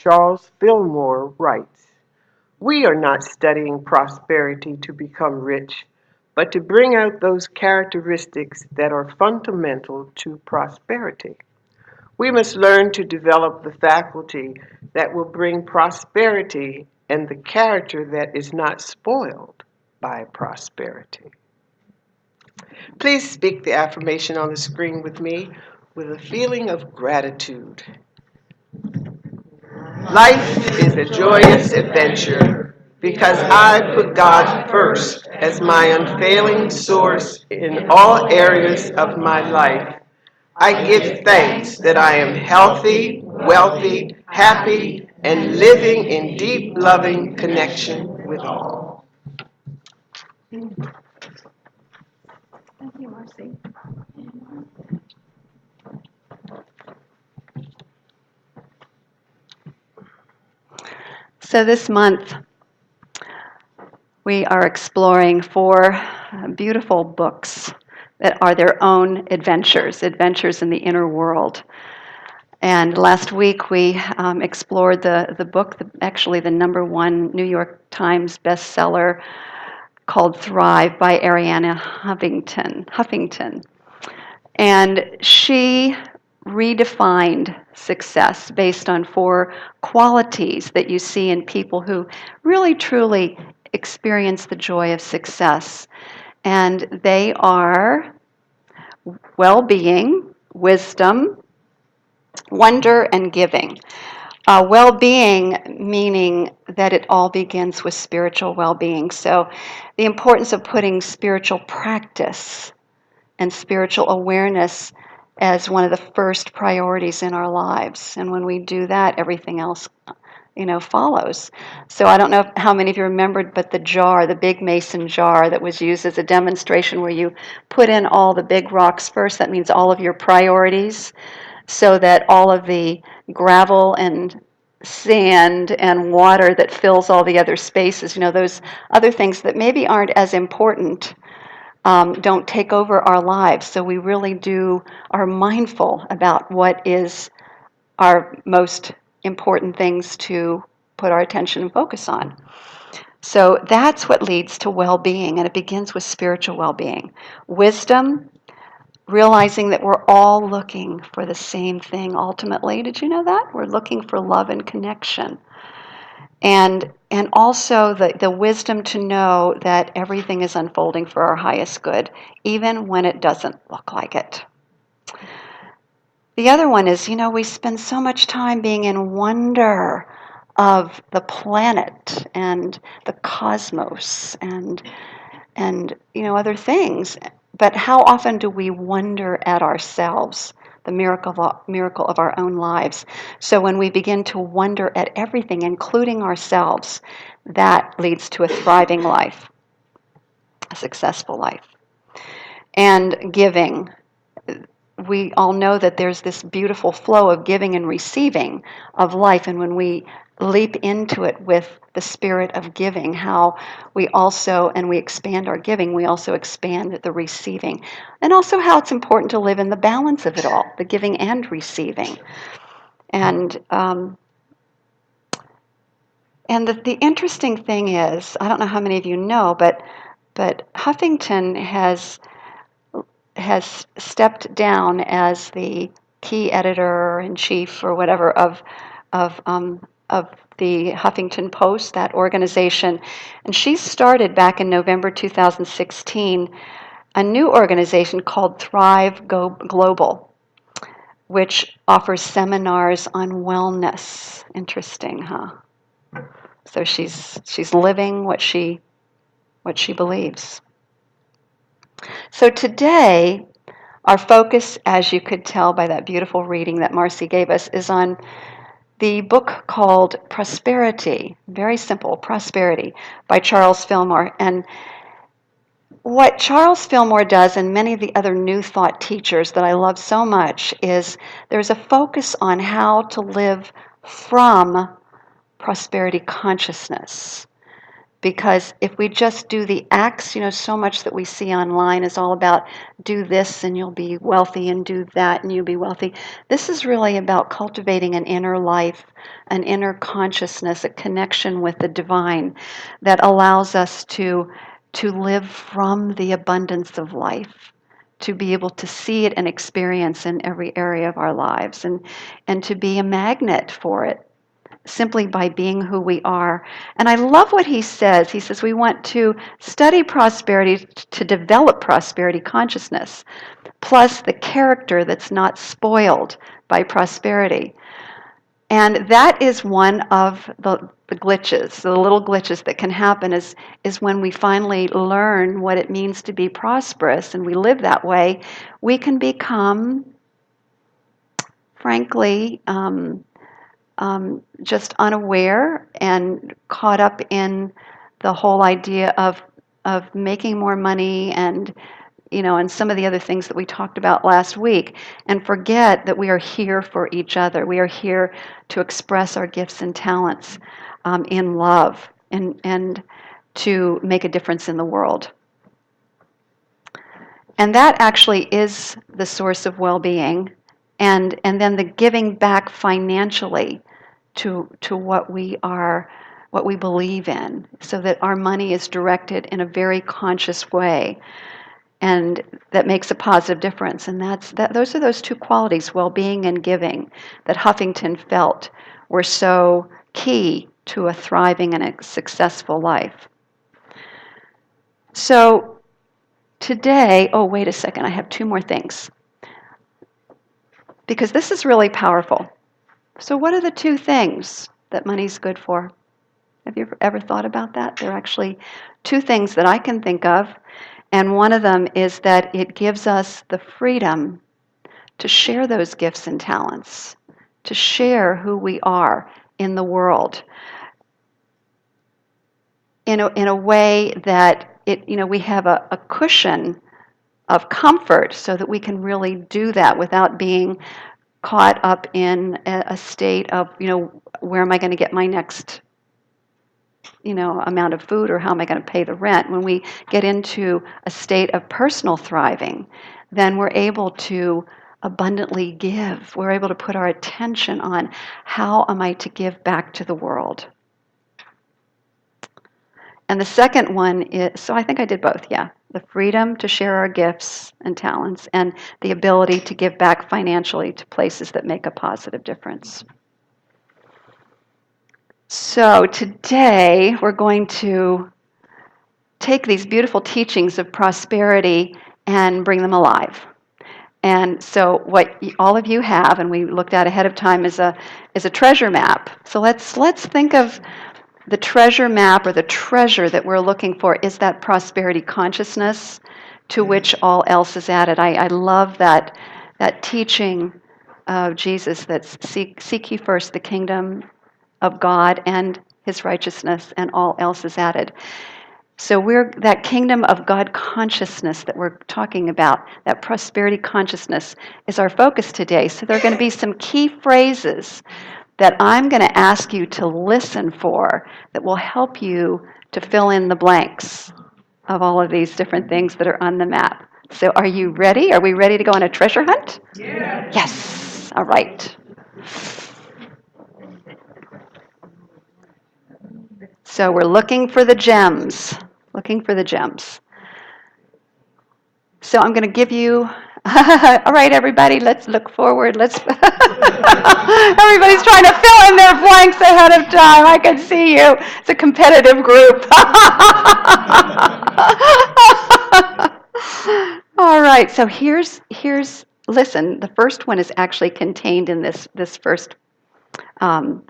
Charles Fillmore writes, "We are not studying prosperity to become rich, but to bring out those characteristics that are fundamental to prosperity. We must learn to develop the faculty that will bring prosperity and the character that is not spoiled by prosperity." Please speak the affirmation on the screen with me with a feeling of gratitude. Life is a joyous adventure because I put God first as my unfailing source in all areas of my life. I give thanks that I am healthy, wealthy, happy, and living in deep, loving connection with all. Thank you, Marcy. So this month, we are exploring 4 beautiful books that are their own adventures in the inner world. And last week, we explored the book, actually the #1 New York Times bestseller called Thrive by Arianna Huffington. And she redefined success based on 4 qualities that you see in people who really truly experience the joy of success. And they are well-being, wisdom, wonder, and giving. Well-being, meaning that it all begins with spiritual well-being. So the importance of putting spiritual practice and spiritual awareness as one of the first priorities in our lives. And when we do that, everything else, follows. So I don't know how many of you remembered, but the big mason jar that was used as a demonstration where you put in all the big rocks first, that means all of your priorities, so that all of the gravel and sand and water that fills all the other spaces, those other things that maybe aren't as important, don't take over our lives. So we really are mindful about what is our most important things to put our attention and focus on. So that's what leads to well-being, and it begins with spiritual well-being. Wisdom, realizing that we're all looking for the same thing ultimately. Did you know that? We're looking for love and connection. And also the wisdom to know that everything is unfolding for our highest good, even when it doesn't look like it. The other one is, we spend so much time being in wonder of the planet and the cosmos and other things. But how often do we wonder at ourselves, the miracle of our own lives? So when we begin to wonder at everything, including ourselves, that leads to a thriving life, a successful life. And giving. We all know that there's this beautiful flow of giving and receiving of life, and when we leap into it with the spirit of giving, how we expand our giving, we also expand the receiving. And also how it's important to live in the balance of it all, the giving and receiving. And the interesting thing is, I don't know how many of you know, but Huffington has stepped down as the key editor-in-chief or whatever of the Huffington Post, that organization. And she started back in November 2016 a new organization called Thrive Global, which offers seminars on wellness. Interesting, huh? So she's living what she believes. So today, our focus, as you could tell by that beautiful reading that Marcy gave us, is on the book called Prosperity. Very simple, Prosperity, by Charles Fillmore. And what Charles Fillmore does, and many of the other New Thought teachers that I love so much, is there's a focus on how to live from prosperity consciousness. Because if we just do the acts, so much that we see online is all about do this and you'll be wealthy and do that and you'll be wealthy. This is really about cultivating an inner life, an inner consciousness, a connection with the divine that allows us to live from the abundance of life, to be able to see it and experience in every area of our lives, and to be a magnet for it simply by being who we are. And I love what he says. He says we want to study prosperity to develop prosperity consciousness, plus the character that's not spoiled by prosperity. And that is one of the glitches, the little glitches that can happen is when we finally learn what it means to be prosperous and we live that way, we can become, frankly, just unaware and caught up in the whole idea of making more money and and some of the other things that we talked about last week, and forget that we are here for each other. We are here to express our gifts and talents in love and to make a difference in the world. And that actually is the source of well-being, and then the giving back financially to what we believe in, so that our money is directed in a very conscious way, and that makes a positive difference. And those are those two qualities, well-being and giving, that Huffington felt were so key to a thriving and a successful life. So today, oh, wait a second, I have two more things, because this is really powerful. So what are the two things that money's good for? Have you ever thought about that? There are actually two things that I can think of, and one of them is that it gives us the freedom to share those gifts and talents, to share who we are in the world in a way that we have a cushion of comfort so that we can really do that without being caught up in a state of, where am I going to get my next, amount of food, or how am I going to pay the rent? When we get into a state of personal thriving, then we're able to abundantly give. We're able to put our attention on how am I to give back to the world. And the second one is, so I think I did both, yeah. The freedom to share our gifts and talents, and the ability to give back financially to places that make a positive difference. So today we're going to take these beautiful teachings of prosperity and bring them alive. And so what all of you have, and we looked at ahead of time, is a treasure map. So let's think of the treasure map, or the treasure that we're looking for, is that prosperity consciousness to which all else is added. I love that teaching of Jesus, that seek ye first the kingdom of God and his righteousness, and all else is added. So we're that kingdom of God consciousness that we're talking about, that prosperity consciousness is our focus today. So there are going to be some key phrases that I'm going to ask you to listen for that will help you to fill in the blanks of all of these different things that are on the map. So are you ready? Are we ready to go on a treasure hunt? Yeah. Yes. All right. So we're looking for the gems. Looking for the gems. So I'm going to give you, all right, everybody, let's look forward. Everybody's trying to fill in their blanks ahead of time. I can see you. It's a competitive group. All right, so here's listen, the first one is actually contained in this first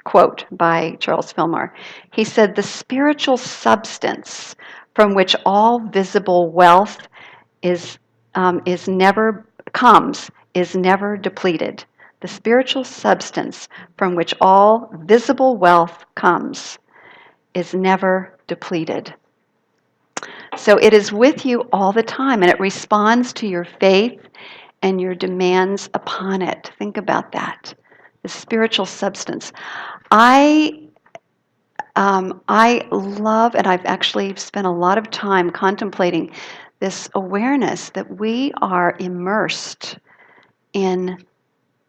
quote by Charles Fillmore. He said, "The spiritual substance from which all visible wealth is never depleted. The spiritual substance from which all visible wealth comes is never depleted." So it is with you all the time, and it responds to your faith and your demands upon it. Think about that. The spiritual substance. I I love, and I've actually spent a lot of time contemplating this awareness that we are immersed in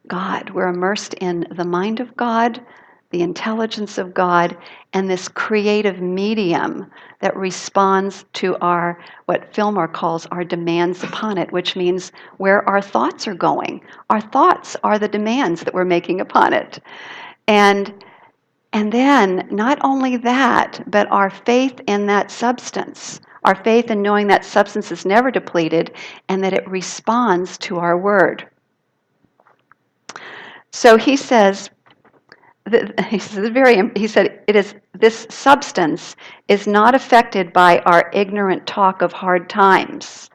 God. We're immersed in the mind of God, the intelligence of God, and this creative medium that responds to our, what Fillmore calls our demands upon it, which means where our thoughts are going. Our thoughts are the demands that we're making upon it. And then, not only that, but our faith in that substance, our faith in knowing that substance is never depleted and that it responds to our word. So he says, he said, it is, this substance is not affected by our ignorant talk of hard times,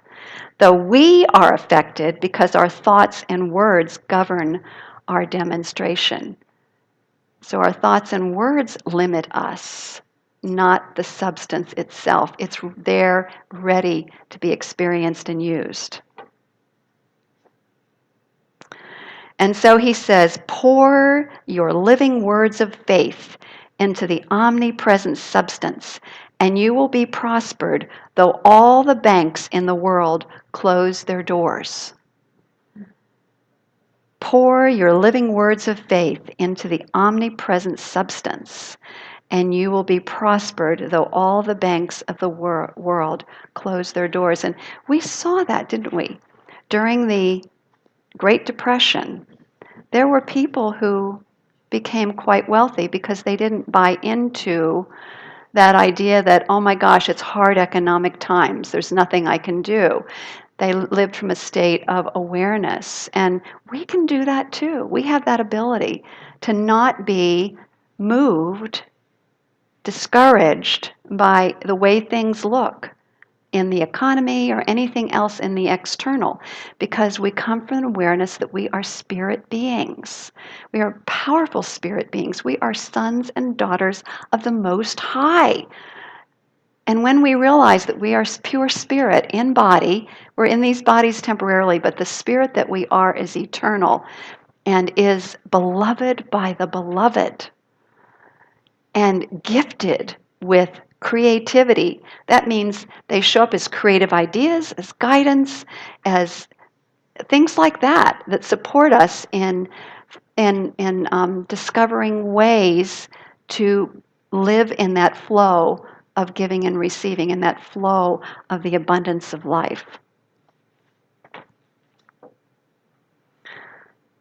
though we are affected because our thoughts and words govern our demonstration. So our thoughts and words limit us, not the substance itself. It's there, ready to be experienced and used. And so he says, pour your living words of faith into the omnipresent substance, and you will be prospered, though all the banks in the world close their doors. Pour your living words of faith into the omnipresent substance, and you will be prospered, though all the banks of the world close their doors. And we saw that, didn't we? During the Great Depression, there were people who became quite wealthy because they didn't buy into that idea that, oh my gosh, it's hard economic times, there's nothing I can do. They lived from a state of awareness. And we can do that too. We have that ability to not be moved, discouraged by the way things look in the economy or anything else in the external, because we come from an awareness that we are spirit beings. We are powerful spirit beings. We are sons and daughters of the Most High. And when we realize that we are pure spirit in body, we're in these bodies temporarily, but the spirit that we are is eternal and is beloved by the beloved and gifted with creativity. That means they show up as creative ideas, as guidance, as things like that that support us in discovering ways to live in that flow of giving and receiving, in that flow of the abundance of life.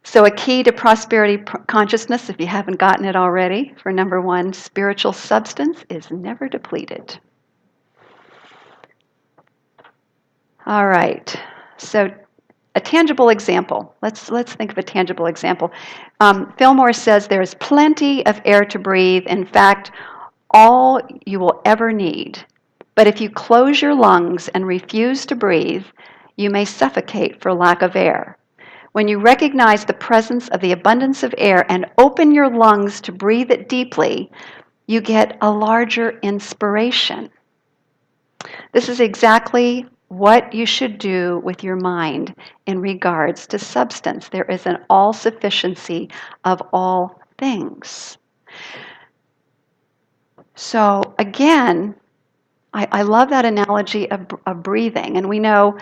So a key to prosperity consciousness, if you haven't gotten it already, for number one, spiritual substance is never depleted. All right, so a tangible example. Let's think of a tangible example. Fillmore says there's plenty of air to breathe. In fact, all you will ever need. But if you close your lungs and refuse to breathe, you may suffocate for lack of air. When you recognize the presence of the abundance of air and open your lungs to breathe it deeply, you get a larger inspiration. This is exactly what you should do with your mind in regards to substance. There is an all-sufficiency of all things. So again, I love that analogy of breathing. And we know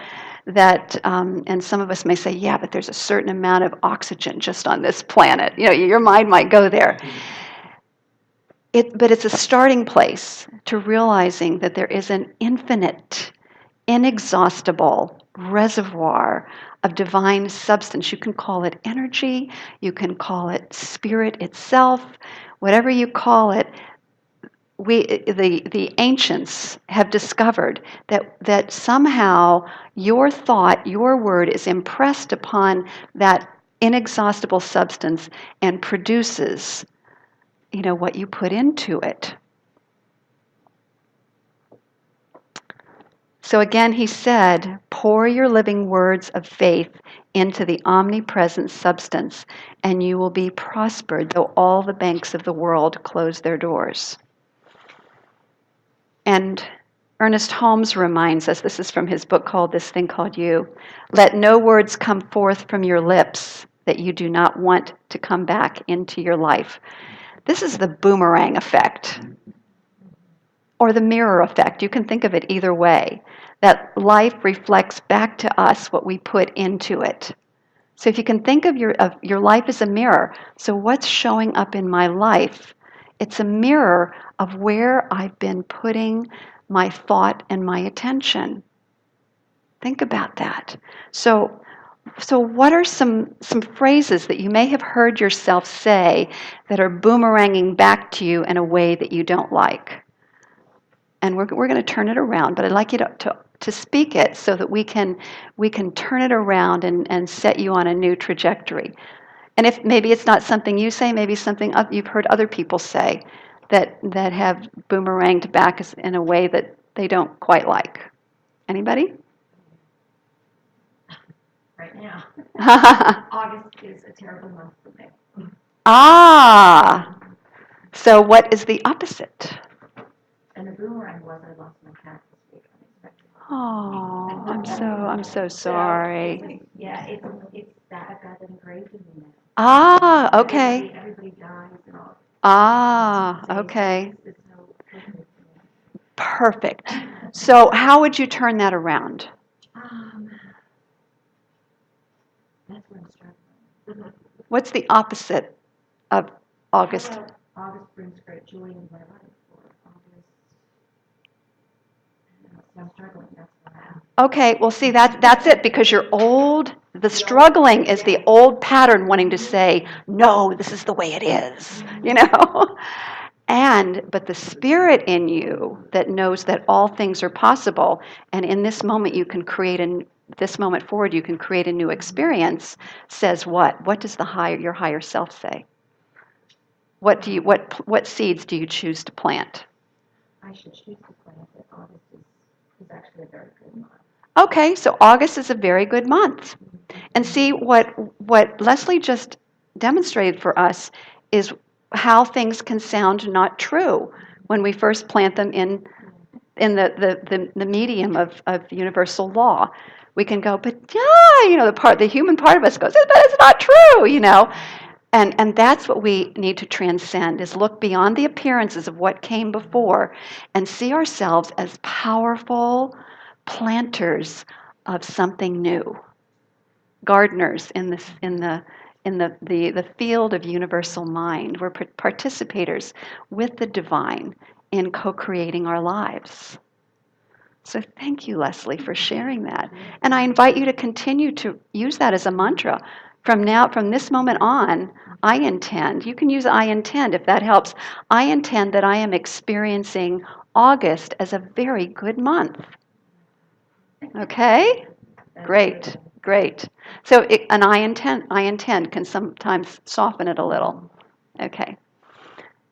that, and some of us may say, yeah, but there's a certain amount of oxygen just on this planet. You know, your mind might go there. But it's a starting place to realizing that there is an infinite, inexhaustible reservoir of divine substance. You can call it energy, you can call it spirit itself, whatever you call it. The ancients have discovered that somehow your thought, your word is impressed upon that inexhaustible substance and produces, what you put into it. So again, he said, pour your living words of faith into the omnipresent substance, and you will be prospered, though all the banks of the world close their doors. And Ernest Holmes reminds us, this is from his book called This Thing Called You, let no words come forth from your lips that you do not want to come back into your life. This is the boomerang effect. or the mirror effect. You can think of it either way. That life reflects back to us what we put into it. So if you can think of your life as a mirror, so what's showing up in my life? It's a mirror of where I've been putting my thought and my attention. Think about that. So what are some phrases that you may have heard yourself say that are boomeranging back to you in a way that you don't like? And we're going to turn it around, but I'd like you to speak it so that we can turn it around and set you on a new trajectory. And if maybe it's not something you say, maybe something you've heard other people say that have boomeranged back in a way that they don't quite like. Anybody? Right now. August is a terrible month for me. Ah, so what is the opposite? And the boomerang was I lost my cat this week unexpectedly. Oh, I'm so sorry. It's that I've got that engraved in me now. Ah, okay. Everybody dies and all. Ah, okay. It's so personal to me. Perfect. So how would you turn that around? That's where I'm struggling. What's the opposite of August? Well, August brings great joy in my life. Or August, so I'm struggling. That's what I am. Okay, well, see, that's it, because you're old. The struggling is the old pattern wanting to say, no, this is the way it is, you know? But the spirit in you that knows that all things are possible, and in this moment you can create this moment forward, you can create a new experience, says what? What does your higher self say? What seeds do you choose to plant? I should choose to plant that August is actually a very good month. Okay, so August is a very good month. And see, what Leslie just demonstrated for us is how things can sound not true when we first plant them in the medium of universal law. We can go, but yeah, the human part of us goes, but it's not true, And that's what we need to transcend, is look beyond the appearances of what came before and see ourselves as powerful planters of something new. Gardeners in the field of universal mind. We're participators with the divine in co-creating our lives. So thank you, Leslie, for sharing that. And I invite you to continue to use that as a mantra. From this moment on, I intend. You can use I intend if that helps. I intend that I am experiencing August as a very good month. Okay? Great. So an I intend can sometimes soften it a little. Okay.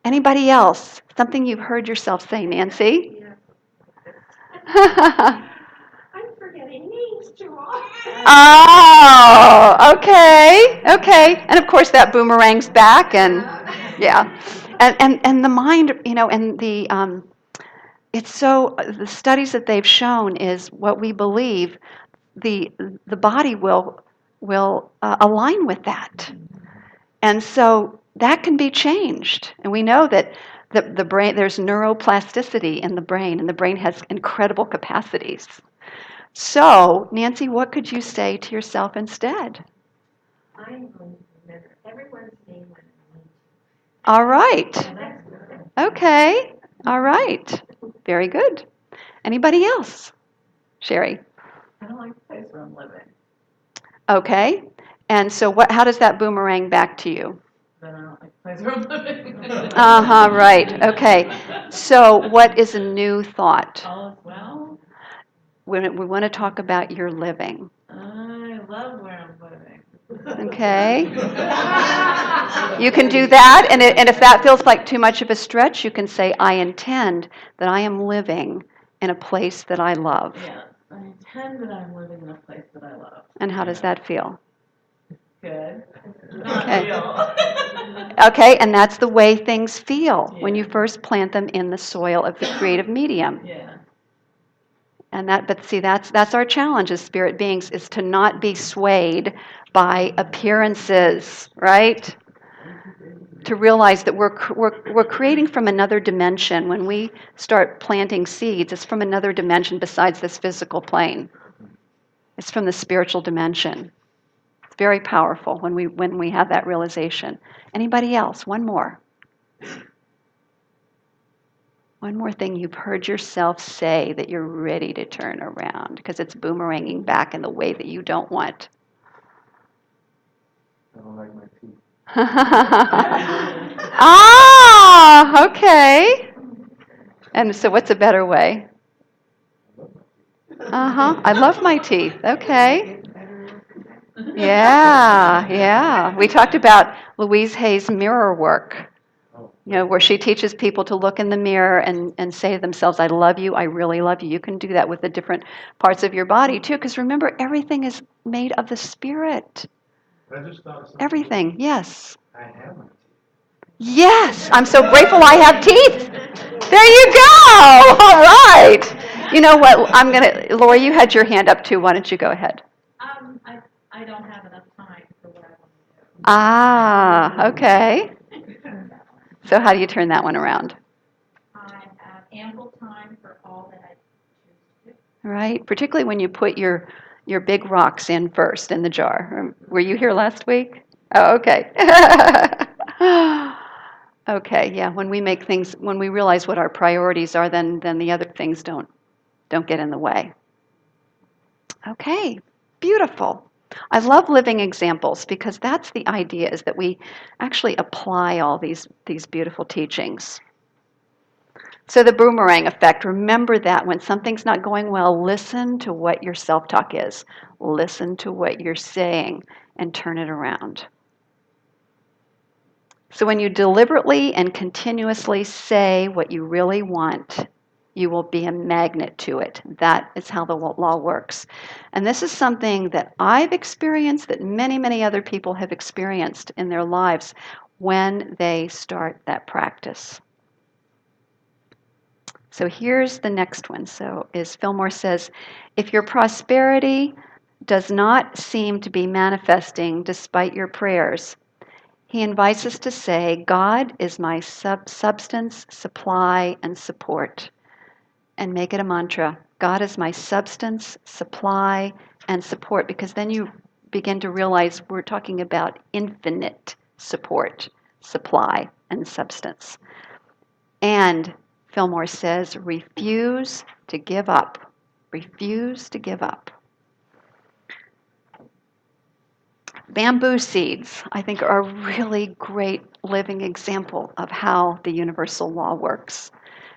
Anybody else? Something you've heard yourself say, Nancy? I'm forgetting names too often. Oh, okay. And of course that boomerangs back, and yeah. And the mind, and it's so, the studies that they've shown is what we believe, the body will align with that. And so that can be changed. And we know that the brain, there's neuroplasticity in the brain, and the brain has incredible capacities. So, Nancy, what could you say to yourself instead? I'm going to remember everyone's name when I need to. All right. So that's good. Okay. All right. Very good. Anybody else? Sherry? I don't like the place where I'm living. Okay. And so how does that boomerang back to you? Then I don't like the place where I'm living. Right. Okay. So what is a new thought? All is well. We want to talk about your living. I love where I'm living. Okay. You can do that, and if that feels like too much of a stretch, you can say, I intend that I am living in a place that I love. Yeah, I intend that I'm living in a place that I love. And how does that feel? Good. Okay. Not real. Okay, and that's the way things feel when you first plant them in the soil of the creative medium. Yeah. But see, that's our challenge as spirit beings, is to not be swayed by appearances, right? to realize that we're creating from another dimension. When we start planting seeds, it's from another dimension besides this physical plane. It's from the spiritual dimension. It's very powerful when we have that realization. Anybody else? One more. One more thing you've heard yourself say that you're ready to turn around because it's boomeranging back in the way that you don't want. I don't like my teeth. Ah, okay. And so what's a better way? Uh-huh. I love my teeth. Okay. Yeah, yeah. We talked about Louise Hay's mirror work, where she teaches people to look in the mirror and say to themselves, I love you, I really love you. You can do that with the different parts of your body, too, because remember, everything is made of the spirit. I just thought of something. Everything, yes. I have my teeth. Yes, I'm so grateful I have teeth. There you go. All right. You know what? Lori, you had your hand up too. Why don't you go ahead? I don't have enough time for what I want to do. Ah, okay. So how do you turn that one around? I have ample time for all that I choose to do. Right, particularly when you put your big rocks in first in the jar. Were you here last week? Oh, okay. Okay, yeah, when we realize what our priorities are, then the other things don't get in the way. Okay, beautiful. I love living examples because that's the idea, is that we actually apply all these beautiful teachings. So the boomerang effect, remember that when something's not going well, listen to what your self-talk is. Listen to what you're saying and turn it around. So when you deliberately and continuously say what you really want, you will be a magnet to it. That is how the law works. And this is something that I've experienced, that many, many other people have experienced in their lives when they start that practice. So here's the next one. So as Fillmore says, if your prosperity does not seem to be manifesting despite your prayers, he invites us to say, God is my substance, supply, and support. And make it a mantra. God is my substance, supply, and support. Because then you begin to realize we're talking about infinite support, supply, and substance. And Fillmore says, refuse to give up. Refuse to give up. Bamboo seeds, I think, are a really great living example of how the universal law works.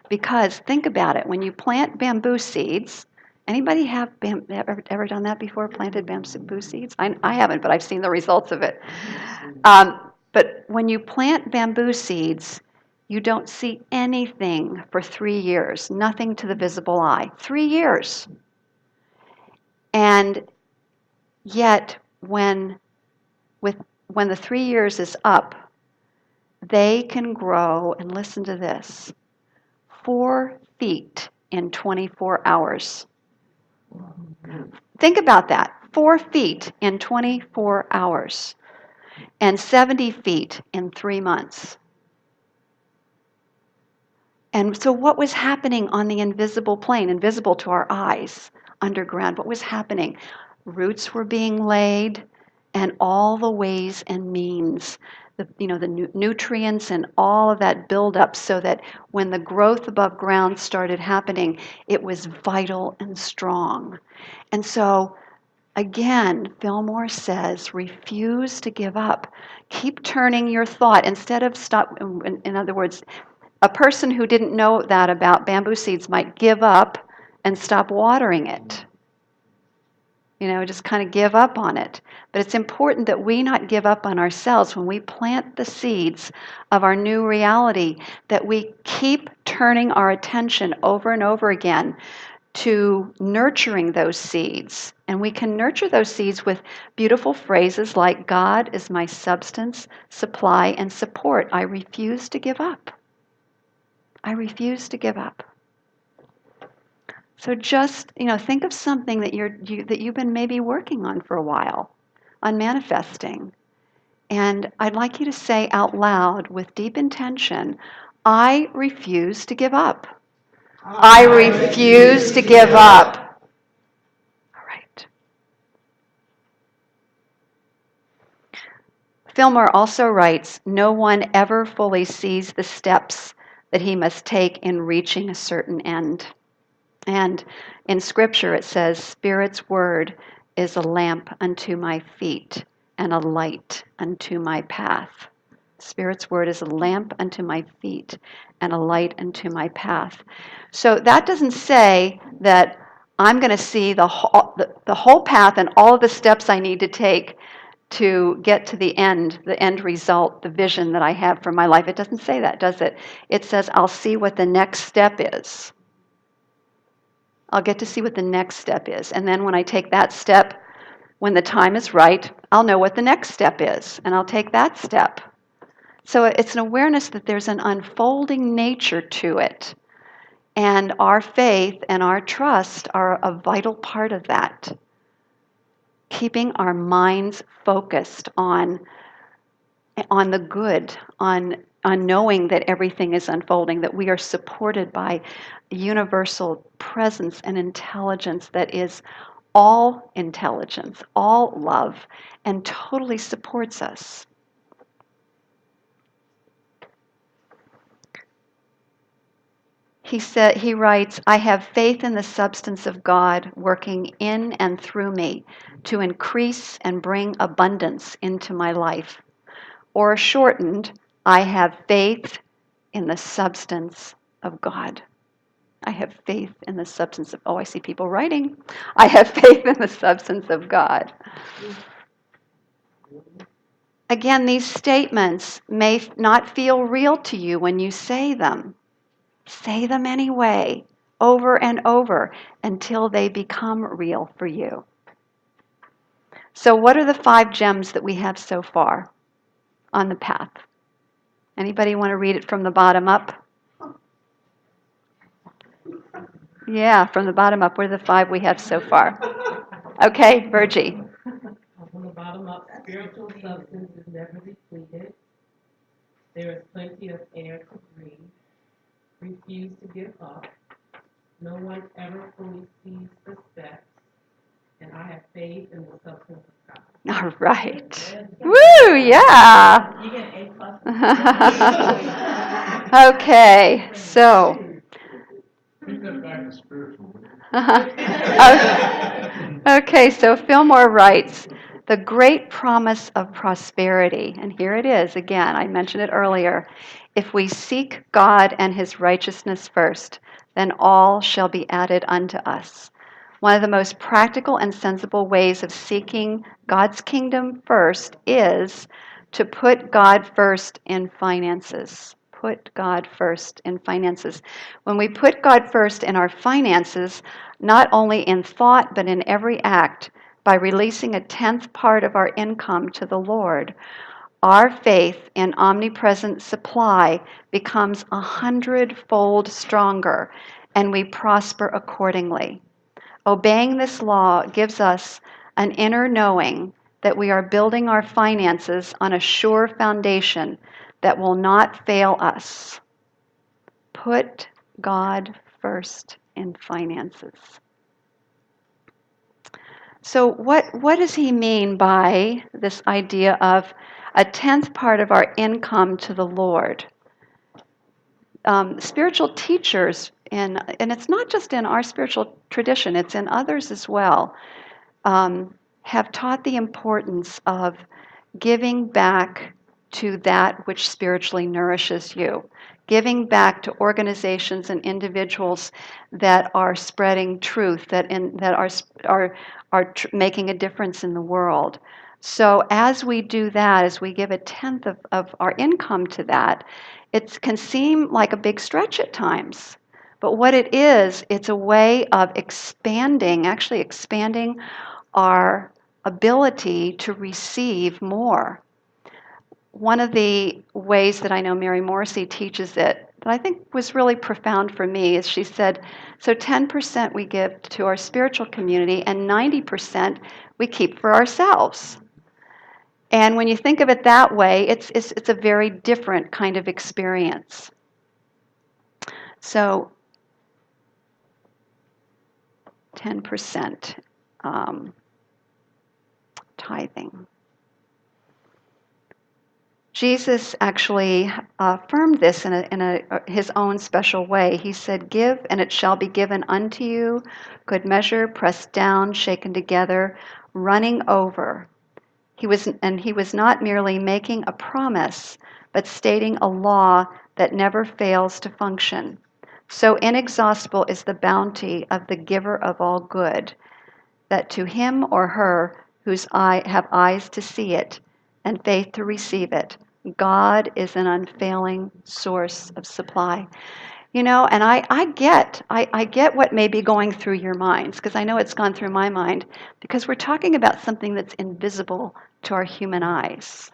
Because think about it, when you plant bamboo seeds, anybody have ever done that before, planted bamboo seeds? I haven't, but I've seen the results of it. But when you plant bamboo seeds, you don't see anything for 3 years, nothing to the visible eye. 3 years. And yet, when the 3 years is up, they can grow, and listen to this, 4 feet in 24 hours. Think about that. 4 feet in 24 hours. And 70 feet in 3 months. And so what was happening on the invisible plane, invisible to our eyes, underground? What was happening? Roots were being laid, and all the ways and means, the nutrients and all of that buildup, so that when the growth above ground started happening, it was vital and strong. And so, again, Fillmore says, refuse to give up. Keep turning your thought instead of stop. In other words, a person who didn't know that about bamboo seeds might give up and stop watering it. Just kind of give up on it. But it's important that we not give up on ourselves when we plant the seeds of our new reality, that we keep turning our attention over and over again to nurturing those seeds. And we can nurture those seeds with beautiful phrases like, God is my substance, supply, and support. I refuse to give up. I refuse to give up. So just, think of something that you've been maybe working on for a while, on manifesting. And I'd like you to say out loud with deep intention, I refuse to give up. I refuse to give up. All right. Fillmore also writes, no one ever fully sees the steps that he must take in reaching a certain end. And in Scripture it says, Spirit's word is a lamp unto my feet and a light unto my path. Spirit's word is a lamp unto my feet and a light unto my path. So that doesn't say that I'm going to see the whole path and all of the steps I need to take to get to the end result, the vision that I have for my life. It doesn't say that, does it? It says I'll see what the next step is. I'll get to see what the next step is. And then when I take that step, when the time is right, I'll know what the next step is, and I'll take that step. So it's an awareness that there's an unfolding nature to it. And our faith and our trust are a vital part of that. Keeping our minds focused on the good, on knowing that everything is unfolding, that we are supported by a universal presence and intelligence that is all intelligence, all love, and totally supports us. He writes, I have faith in the substance of God working in and through me to increase and bring abundance into my life. Or shortened, I have faith in the substance of God. I have faith in the substance of, I see people writing. I have faith in the substance of God. Again, these statements may not feel real to you when you say them. Say them anyway, over and over, until they become real for you. So what are the 5 gems that we have so far on the path? Anybody want to read it from the bottom up? Yeah, from the bottom up. What are the 5 we have so far? Okay, Virgie. From the bottom up, spiritual substance is never depleted. There is plenty of air to breathe. Refuse to give up. No one ever fully sees the steps. And I have faith in the substance of God. All right. Woo, yeah. You get A+. Okay, so. Bring that back to spiritual. Okay, so Fillmore writes, the great promise of prosperity, and here it is again, I mentioned it earlier. If we seek God and his righteousness first, then all shall be added unto us. One of the most practical and sensible ways of seeking God's kingdom first is to put God first in finances. Put God first in finances. When we put God first in our finances, not only in thought but in every act, by releasing a 10th part of our income to the Lord, our faith in omnipresent supply becomes 100-fold stronger, and we prosper accordingly. Obeying this law gives us an inner knowing that we are building our finances on a sure foundation that will not fail us. Put God first in finances. So what does he mean by this idea of a 10th part of our income to the Lord? Spiritual teachers, and it's not just in our spiritual tradition, it's in others as well, have taught the importance of giving back to that which spiritually nourishes you, giving back to organizations and individuals that are spreading truth, that are making a difference in the world. So as we do that, as we give a 10th of our income to that, it can seem like a big stretch at times. But what it is, it's a way of expanding our ability to receive more. One of the ways that I know Mary Morrissey teaches it, that I think was really profound for me, is she said, so 10% we give to our spiritual community and 90% we keep for ourselves. And when you think of it that way, it's a very different kind of experience. So 10% tithing. Jesus actually affirmed this in his own special way. He said, "Give, and it shall be given unto you, good measure, pressed down, shaken together, running over." He was not merely making a promise, but stating a law that never fails to function. So inexhaustible is the bounty of the giver of all good, that to him or her whose eye have eyes to see it and faith to receive it, God is an unfailing source of supply. You know, and I get what may be going through your minds, because I know it's gone through my mind, because we're talking about something that's invisible to our human eyes,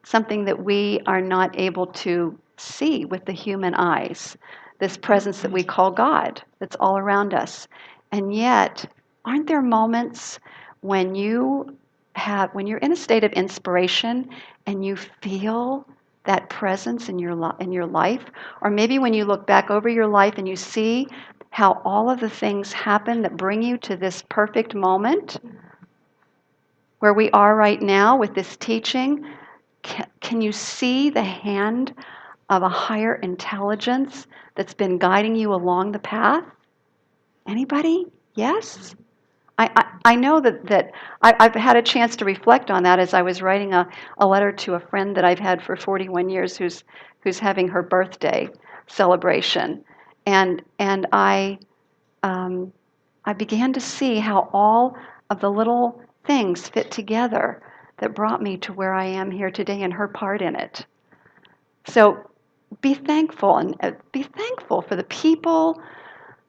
something that we are not able to see with the human eyes, this presence that we call God that's all around us. And yet, aren't there moments when when you're in a state of inspiration and you feel that presence in your life, or maybe when you look back over your life and you see how all of the things happen that bring you to this perfect moment where we are right now with this teaching? Can you see the hand of a higher intelligence that's been guiding you along the path? Anybody? Yes? I know that I've had a chance to reflect on that as I was writing a letter to a friend that I've had for 41 years who's having her birthday celebration. And I began to see how all of the little things fit together that brought me to where I am here today and her part in it. So be thankful, and be thankful for the people,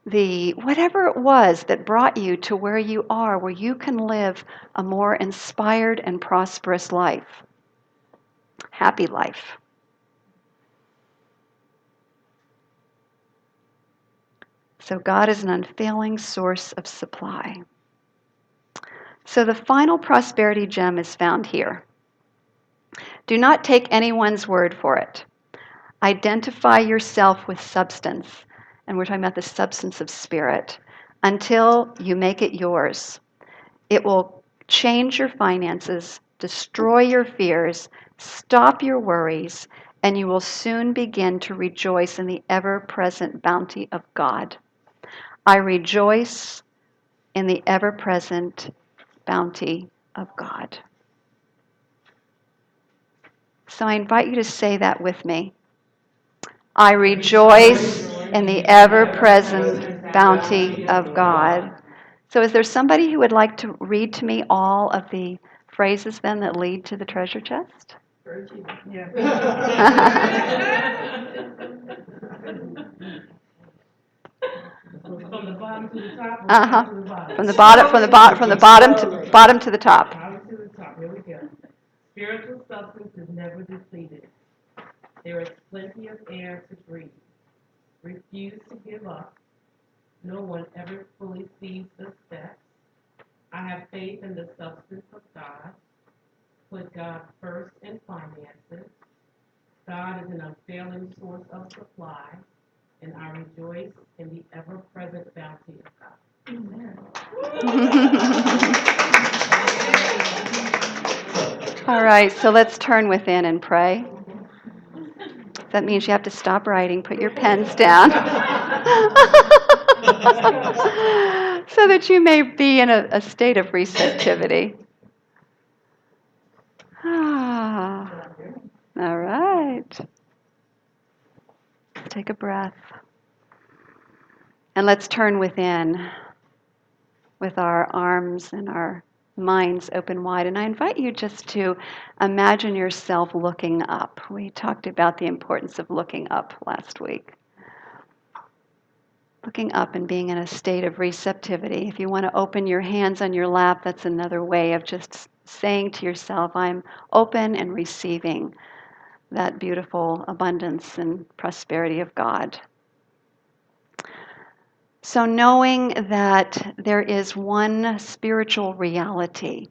the whatever it was that brought you to where you are, where you can live a more inspired and prosperous life, happy life. So God is an unfailing source of supply. So the final prosperity gem is found here. Do not take anyone's word for it. Identify yourself with substance, and we're talking about the substance of spirit, until you make it yours. It will change your finances, destroy your fears, stop your worries, and you will soon begin to rejoice in the ever-present bounty of God. I rejoice in the ever-present bounty of God. So I invite you to say that with me. I rejoice in the ever-present bounty of God. So is there somebody who would like to read to me all of the phrases then that lead to the treasure chest? Yeah. From the bottom to the top, or top to the bottom? From the bottom to the top. Bottom to the top. Here we go. Spiritual substance is never depleted. There is plenty of air to breathe. Refuse to give up. No one ever fully sees the steps. I have faith in the substance of God. Put God first in finances. God is an unfailing source of supply, and I rejoice in the ever-present bounty of God. Amen. All right, so let's turn within and pray. That means you have to stop writing, put your pens down, so that you may be in a state of receptivity. Ah, all right. Take a breath. And let's turn within with our arms and our minds open wide. And I invite you just to imagine yourself looking up. We talked about the importance of looking up last week. Looking up and being in a state of receptivity. If you want to open your hands on your lap, that's another way of just saying to yourself, I'm open and receiving that beautiful abundance and prosperity of God. So knowing that there is one spiritual reality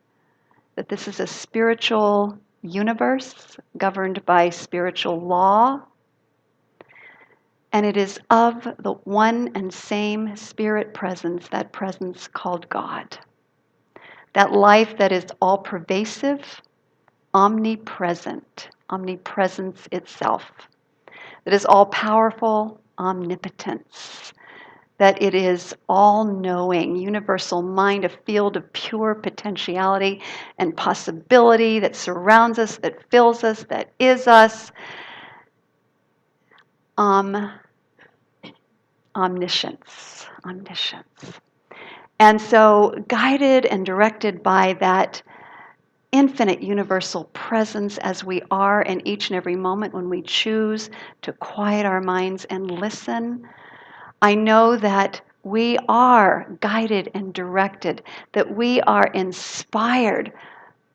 that this is a spiritual universe governed by spiritual law, and it is of the one and same spirit presence, that presence called God. That life that is all pervasive, omnipresent, omnipresence itself. That is all powerful, omnipotence. That it is all-knowing, universal mind, a field of pure potentiality and possibility that surrounds us, that fills us, that is us. Omniscience. And so, guided and directed by that infinite universal presence as we are in each and every moment when we choose to quiet our minds and listen, I know that we are guided and directed, that we are inspired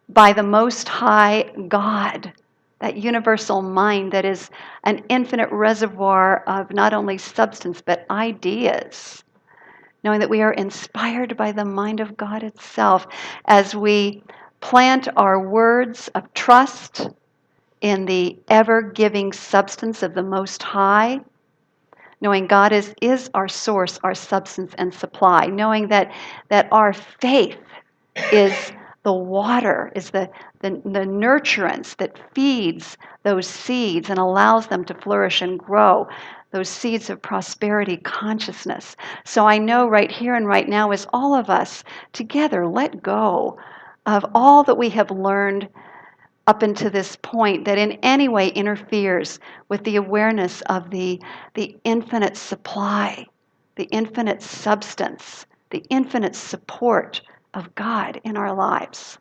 by the Most High God, that universal mind that is an infinite reservoir of not only substance but ideas, knowing that we are inspired by the mind of God itself as we plant our words of trust in the ever-giving substance of the Most High, knowing God is our source, our substance and supply, knowing that our faith is the water, is the nurturance that feeds those seeds and allows them to flourish and grow, those seeds of prosperity consciousness. So I know right here and right now, as all of us together let go of all that we have learned up until this point that in any way interferes with the awareness of the infinite supply, the infinite substance, the infinite support of God in our lives.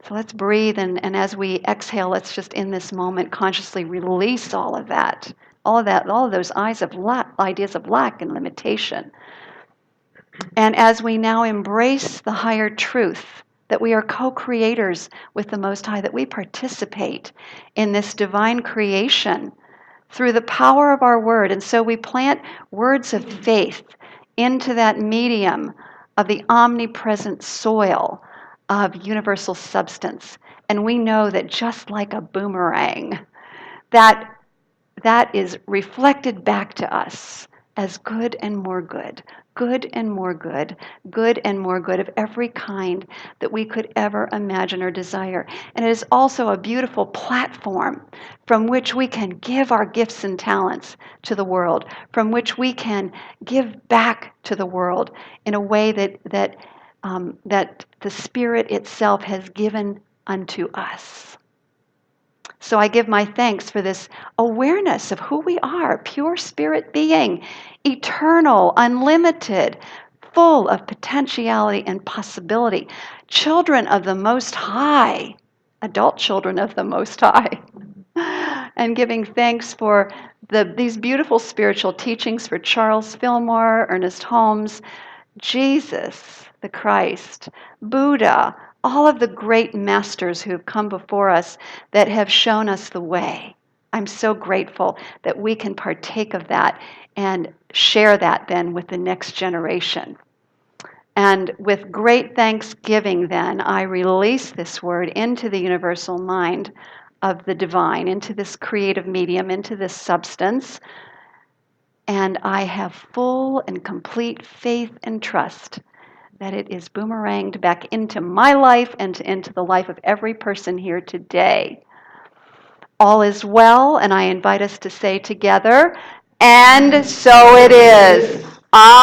So let's breathe, and as we exhale, let's just in this moment consciously release all of those ideas of lack and limitation. And as we now embrace the higher truth, that we are co-creators with the Most High, that we participate in this divine creation through the power of our word. And so we plant words of faith into that medium of the omnipresent soil of universal substance. And we know that just like a boomerang, that is reflected back to us as good and more good, good and more good, good and more good of every kind that we could ever imagine or desire. And it is also a beautiful platform from which we can give our gifts and talents to the world, from which we can give back to the world in a way that the Spirit itself has given unto us. So I give my thanks for this awareness of who we are, pure spirit being, eternal, unlimited, full of potentiality and possibility, children of the Most High, adult children of the Most High, and giving thanks for these beautiful spiritual teachings for Charles Fillmore, Ernest Holmes, Jesus, the Christ, Buddha, all of the great masters who have come before us that have shown us the way. I'm so grateful that we can partake of that and share that then with the next generation. And with great thanksgiving then, I release this word into the universal mind of the divine, into this creative medium, into this substance. And I have full and complete faith and trust that it is boomeranged back into my life and into the life of every person here today. All is well, and I invite us to say together, and so it is. Amen.